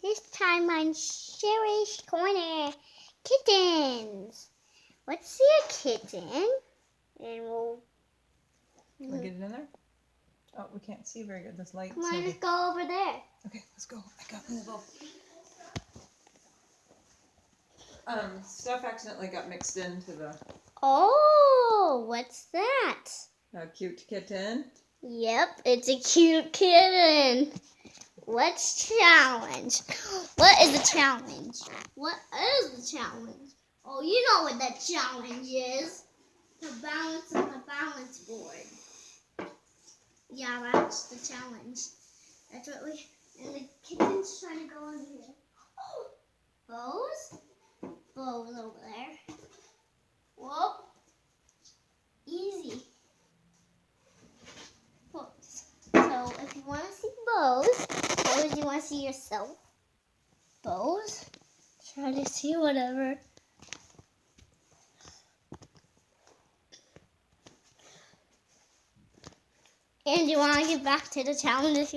This time on Sara's Corner, kittens. Let's see a kitten, and we'll Can we get it in there? Oh, we can't see very good. This light. Come on, let's go over there. Okay, let's go. I got move. Stuff accidentally got mixed into the. Oh, what's that? A cute kitten. Yep, it's a cute kitten. Let's challenge. What is the challenge? What is the challenge? Oh, you know what that challenge is. To balance on the balance board. Yeah, that's the challenge. That's what we... And the kitten's trying to go in here. Oh, Bo's? Bo's over there. Whoa. Easy. So if you want to see Bo's, you want to see yourself? Bo's? Try to see whatever. And you want to get back to the challenge if you